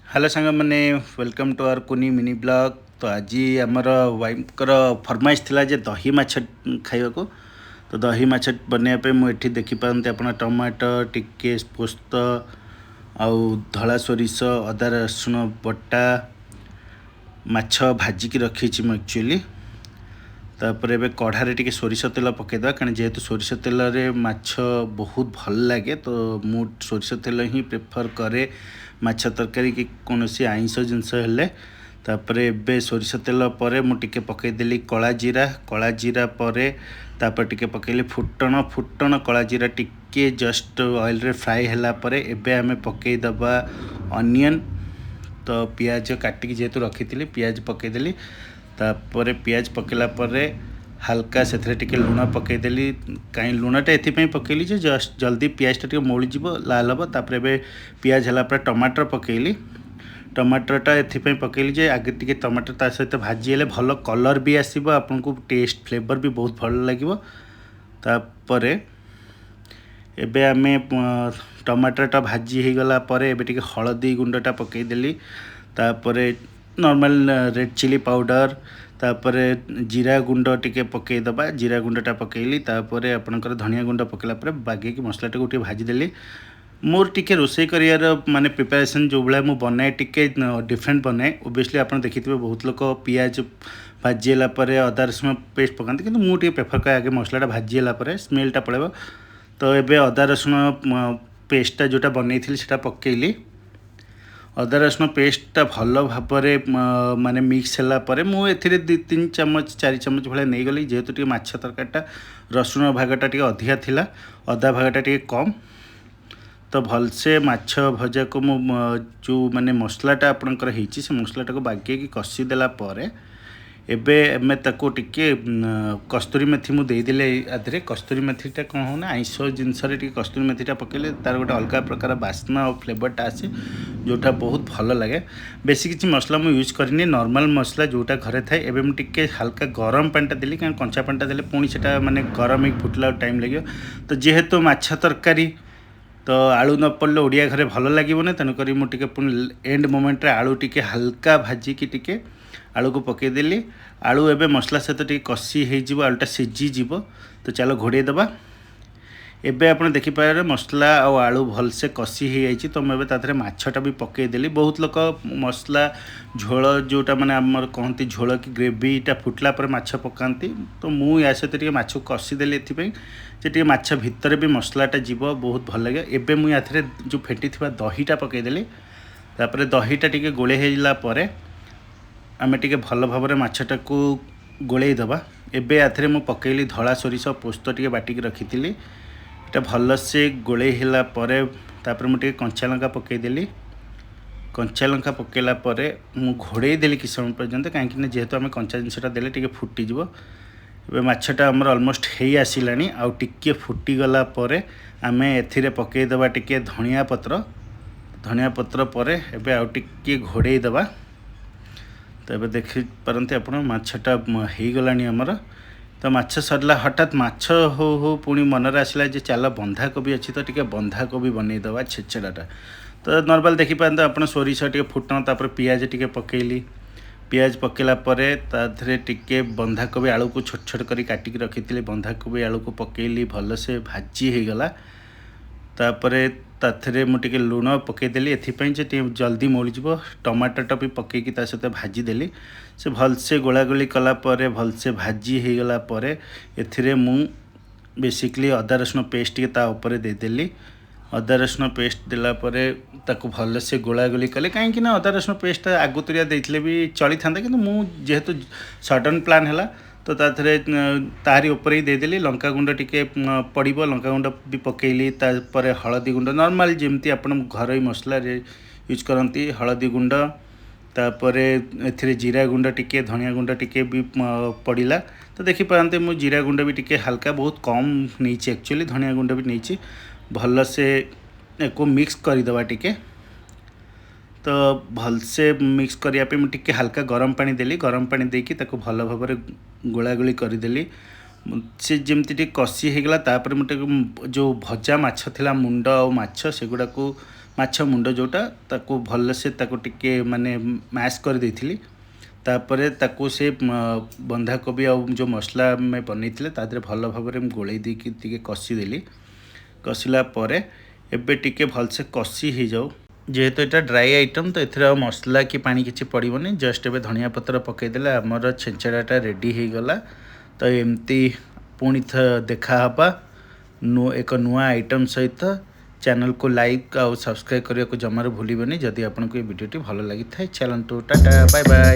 Hello सांग मैंने welcome to our कुनी मिनी ब्लॉग। तो आज आमर वाइफर फरमाइश थिला जे दही माछ खाइबा को। तो दही माछ बनवाई मुझे देखिपारती आप टमाटर टिके पोस्त आउ धला सोरिष अदा रसुण बटा माछ भाजिकी रखी मु एक्चुअली। तापर एबे कढ़ारे टिके सोरिष तेल पकईदा कारण जेहेतु सोरिष तेल रे माछ बहुत भल लगे तो मु सोरिष तेल ही प्रेफर करे माछ तरकारी कि कौन आइंस जिनस हेले। तापर एबे सोरिष तेल पर मुझे पकईदेली कला जीरा पर तापर टिके पकईली फुटण फुटण कला जीरा टिके जस्ट ऑयल रे फ्राई हैला परे एबे आमे पकईदबा अनियन। तो पियाज काटिकी जेहेतु रखी पियाज पकईदेली तापर पियाज पकेला परे हल्का से लुण पकईदेली। कहीं लुणटा ये पकईली जे जस्ट जल्दी पियाजटा टे मौलीज लाल हम। तापर एबे पियाज है टमाटर पकईली टमाटरटा ये पकईली जे आगे टिके टमाटर ता सहित भाजी हेले भल कलर भी आसब आपको टेस्ट फ्लेवर भी बहुत भल लगे। तापर एबे आमे टमाटरटा भाजी हो गला परे एबे टिके हलदी गुंडटा पकईदेली तापर नॉर्मल रेड चिली पाउडर तापर जीरा गुंड टिके पकईदबा जीरा गुंडटा पकईली तापर आपणकर धनिया गुंड पकईला परे बागेकी मसलाटा गोटे भाजीदेली। मोर टिके रोषे कर माने प्रिपरेशन जो भाया मुझे बनाए टिके डिफरेंट बनाए। ओबियसली आप देखिथे बहुत लोग पियाज भाजीला अदा रसुण पेस्ट पकाते कि मुझे प्रेफर करे आगे मसलाटा भाजीला स्मेलटा पड़ेगा। तो ये अदा रसुण पेस्टा जोटा बनई थी से पकईली अदा रसुण पेस्टा भल भाव माने मिक्स है मुझे 2-3 चामच 4 चामच भाई नहीं गली जेहेतु टे माछ तरकारीटा रसुण भागटा टे अधिका थिला अदा भागटा टे कम। तो भलसे माछ भजा को मु जो माने मसलाटा आपणकर होती से मसलाटा को बागेकी कषिदेला एबे एमे ताको टिके कस्तूरी मेथी मु देदेले आधे कस्तूरी मेथीटा कौन हो आइंस जिनस कस्तूरी मेथीटा पकड़े तार गोटे अलग प्रकार बास्ना और फ्लेवरटा आसे जोटा बहुत भल लगे। बेसी किसी मसला मुझे यूज करनी नॉर्मल मसला जोटा घरे थाए एबे मु टिके हल्का गरम पानीटा देली कारण कंचा पानीटा देले पुणी सेटा माने गरम ही फुटला टाइम लगे। तो जेहेतु माछ तरकारी तो आलू न पड़े ओडिया घरे भल लगे तेणुक मुझे पुणी एंड मोमेंट रे आलू टिके हल्का भाजिकी टिके आलू को पकईदेली आलू एबे मसला सहित टे कषि हो आलूटा सीझीज। तो चलो घोड़े दबा एबे आप देखिपारे मसला और आलू भलसे कषि हो जाए। तो मुझे ताथे माछटा भी पकईदेली बहुत लोग मसला झोल जोटा मैंने आमर कहती झोल कि ग्रेवीटा फुटला पर माछ पकाती तो मु या सहित टे माछ कषिदेली ये माछ भितर भी मसलाटा जीव बहुत भल लगे। एबे मु या जो फेटी थिबा दहीटा पकईदेली तापर दहीटा टे गोले होला परे आमे टिके भल भाव माछटा को गोले दबा एबे आथरे मु पकईली धला सोरिष पोस्त टिके बाटिकी रखी इटा भल से गोले होला परे तापर मु टिके कंचा लंका पकईदेली कंचा लंका पकईला परे मु घोड़े देली कि समय पर्यंत कहीं जेहेतु आम कंचा जिनसटा देले टिके फुटीज। एबे माछटा हमर ऑलमोस्ट हेई आसिलानी आउ टिके फुटीगला परे आमे एथिरे पकईदबा टिके धनिया पत्र पर एबे आउ टिके घोड़े दबा। तो ये देखिपारती आप माछटा हो गलानी आमर। तो माछ सरला हठात माछ हो पुणी मनरे आसला जे चल बंधाकोबी अच्छी तो टिके बंधाकोबी बनईदबा छेचड़ाटा। तो नॉर्मल देखिपारती आप सोरिष टिके फुटण तापर पियाज टिके पकईली पियाज पकईला परे ताधरे टिके बंधाकोबी आलू को छोट छोट करी काटिकी रखी बंधाकोबी आलू को पकईली भल से भाजी हो गला। तापरे ताथरे मुझे लुण पकईदेली एथिपाई जे जल्दी मौलीज टमाटरटा भी पकईकी ता सहित भाजीदेली से भलसे गोलागोली कला परे भलसे भाजी हो गला परे एथिरे मु बेसिकली अदा रसुण पेस्ट टिके ता ऊपर देदेली अदा रसुण पेस्ट देला परे ताको भलसे गोलागोली कले कहीं अदा रसुण पेस्ट आगुतरिया देथिले भी चली था कि मु जेहेतु सडन प्लान है तो ताथरे तारी ऊपर ही देदेली लंका गुंड टिके पड़ो लंका गुंड भी पकईली तापर हलदी गुंड नॉर्मल जमती आप घर मसला यूज करती हलदी गुंड तापर एथिरे जीरा गुंड टिके धनिया गुंड टिके भी पड़ला। तो देखिपारती मु जीरा गुंड भी टिके हल्का बहुत कम नहीं एक्चुअली धनिया गुंड भी नहीं भल से को मिक्स करदे टिके। तो भलसे मिक्स करने मुझे हल्का गरम पानी देली गरम पानी देकी ताको भल भाव गोलागोली करदेली से जमती कषि होगला। तापर मुझे जो भजा माछ थिला मुंड और माछ सेगुड़ा को ମାଛ ମୁଣ୍ଡ ଯେଉଁଟା ତାକୁ ଭଲସେ ତାକୁ ଟିକେ ମାନେ ମ୍ୟାସ୍ କରିଦେଇଥିଲି। ତାପରେ ତାକୁ ସେ ବନ୍ଧାକୋବି ଆଉ ଯେଉଁ ମସଲା ଆମେ ବନେଇଥିଲେ ତା ଦେହରେ ଭଲ ଭାବରେ ମୁଁ ଗୋଳେଇ ଦେଇକି ଟିକେ କଷିଦେଲି। କଷିଲା ପରେ ଏବେ ଟିକେ ଭଲସେ କଷି ହେଇଯାଉ। ଯେହେତୁ ଏଇଟା ଡ୍ରାଏ ଆଇଟମ୍ ତ ଏଥିରେ ଆଉ ମସଲା କି ପାଣି କିଛି ପଡ଼ିବନି। ଜଷ୍ଟ ଏବେ ଧନିଆ ପତ୍ର ପକାଇଦେଲେ ଆମର ଛେଞ୍ଚଡ଼ାଟା ରେଡ଼ି ହେଇଗଲା। ତ ଏମିତି ପୁଣି ଦେଖାହେବା ଏକ ନୂଆ ଆଇଟମ୍ ସହିତ। ଚ୍ୟାନେଲକୁ ଲାଇକ୍ ଆଉ ସବସ୍କ୍ରାଇବ୍ କରିବାକୁ ଜମାରୁ ଭୁଲିବେନି। ଯଦି ଆପଣଙ୍କୁ ଏ ଭିଡ଼ିଓଟି ଭଲ ଲାଗିଥାଏ ଚାଲନ୍ତୁ ଟାଟା ବାଏ ବାଏ।